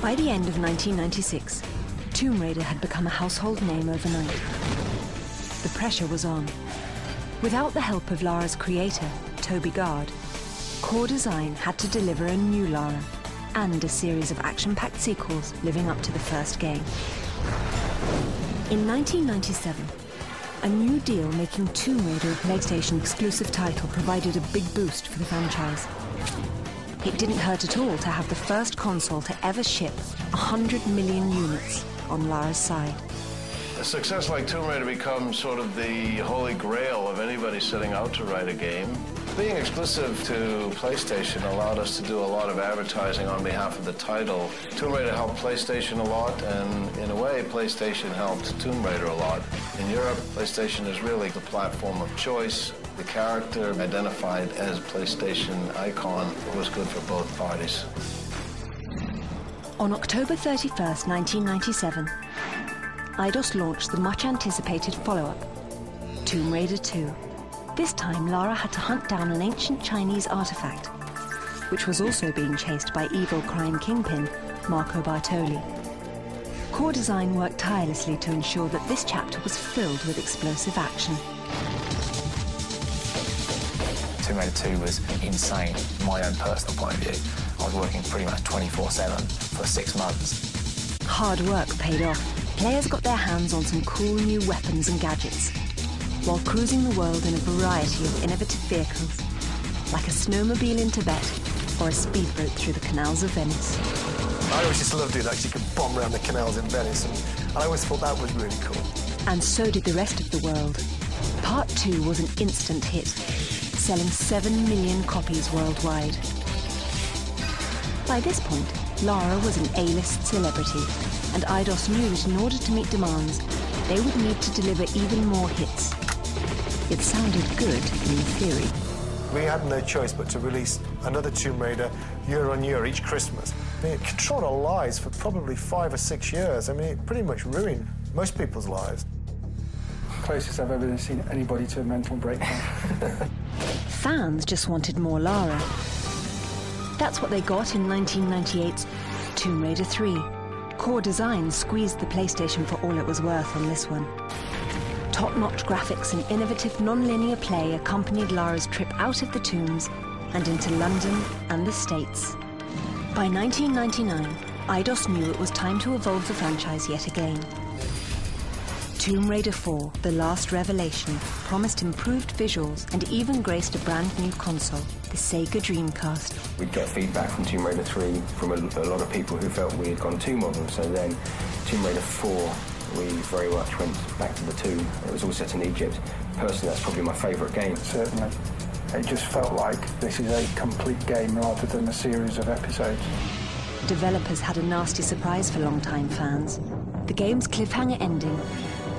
By the end of 1996, Tomb Raider had become a household name overnight. The pressure was on. Without the help of Lara's creator, Toby Gard, Core Design had to deliver a new Lara and a series of action-packed sequels living up to the first game. In 1997, a new deal making Tomb Raider a PlayStation exclusive title provided a big boost for the franchise. It didn't hurt at all to have the first console to ever ship 100 million units on Lara's side. A success like Tomb Raider becomes sort of the holy grail of anybody setting out to write a game. Being exclusive to PlayStation allowed us to do a lot of advertising on behalf of the title. Tomb Raider helped PlayStation a lot, and in a way, PlayStation helped Tomb Raider a lot. In Europe, PlayStation is really the platform of choice. The character identified as PlayStation icon was good for both parties. On October 31st, 1997, Eidos launched the much-anticipated follow-up, Tomb Raider 2. This time, Lara had to hunt down an ancient Chinese artifact, which was also being chased by evil crime kingpin Marco Bartoli. Core Design worked tirelessly to ensure that this chapter was filled with explosive action. Tomb Raider 2 was insane from my own personal point of view. I was working pretty much 24/7 for 6 months. Hard work paid off. Players got their hands on some cool new weapons and gadgets, while cruising the world in a variety of innovative vehicles, like a snowmobile in Tibet or a speedboat through the canals of Venice. I always just loved it, actually, you could bomb around the canals in Venice, and I always thought that was really cool. And so did the rest of the world. Part 2 was an instant hit, selling 7 million copies worldwide. By this point, Lara was an A-list celebrity, and Eidos knew that in order to meet demands, they would need to deliver even more hits. It sounded good in theory. We had no choice but to release another Tomb Raider year on year each Christmas. I mean, it controlled our lives for probably 5 or 6 years. I mean, it pretty much ruined most people's lives. Closest I've ever seen anybody to a mental breakdown. Fans just wanted more Lara. That's what they got in 1998's Tomb Raider 3. Core Design squeezed the PlayStation for all it was worth on this one. Top-notch graphics and innovative non-linear play accompanied Lara's trip out of the tombs and into London and the States. By 1999, Eidos knew it was time to evolve the franchise yet again. Tomb Raider 4, The Last Revelation, promised improved visuals and even graced a brand new console, the Sega Dreamcast. We'd get feedback from Tomb Raider 3 from a lot of people who felt we had gone too modern, so then Tomb Raider 4, we very much went back to the 2. It was all set in Egypt. Personally, that's probably my favourite game. Certainly. It just felt like this is a complete game rather than a series of episodes. Developers had a nasty surprise for long-time fans. The game's cliffhanger ending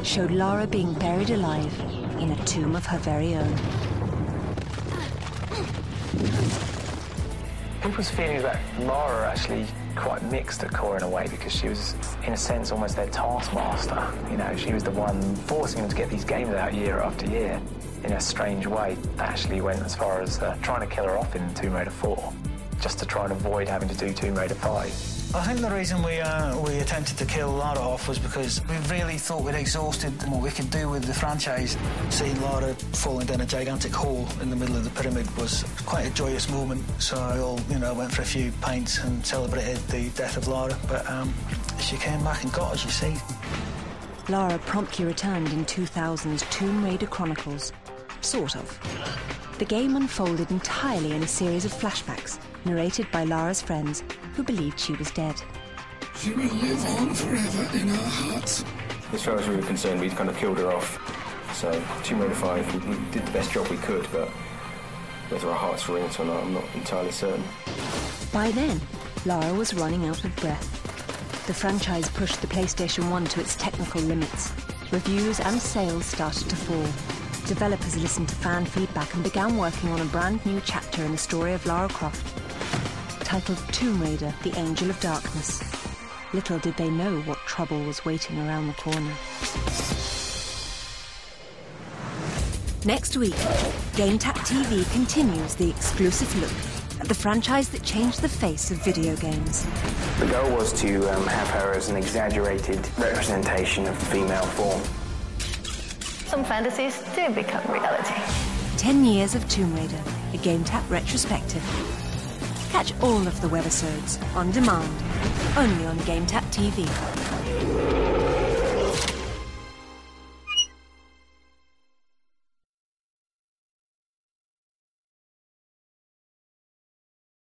showed Lara being buried alive in a tomb of her very own. People's feelings about Lara are actually quite mixed at Core in a way, because she was, in a sense, almost their taskmaster. You know, she was the one forcing them to get these games out year after year. In a strange way, actually went as far as trying to kill her off in Tomb Raider 4, just to try and avoid having to do Tomb Raider 5. I think the reason we attempted to kill Lara off was because we really thought we'd exhausted what we could do with the franchise. Seeing Lara falling down a gigantic hole in the middle of the pyramid was quite a joyous moment, so I all, went for a few pints and celebrated the death of Lara, but she came back and got us, you see. Lara promptly returned in 2000's Tomb Raider Chronicles. Sort of. The game unfolded entirely in a series of flashbacks, narrated by Lara's friends, who believed she was dead. She will live on forever in our hearts. As far as we were concerned, we'd kind of killed her off. So, Tomb Raider 5, we did the best job we could, but whether our hearts were in it or not, I'm not entirely certain. By then, Lara was running out of breath. The franchise pushed the PlayStation 1 to its technical limits. Reviews and sales started to fall. Developers listened to fan feedback and began working on a brand new chapter in the story of Lara Croft, titled Tomb Raider, The Angel of Darkness. Little did they know what trouble was waiting around the corner. Next week, Gametap TV continues the exclusive look at the franchise that changed the face of video games. The goal was to have her as an exaggerated representation of female form. Some fantasies do become reality. 10 years of Tomb Raider, a Gametap retrospective. Catch all of the webisodes on demand, only on Gametap TV.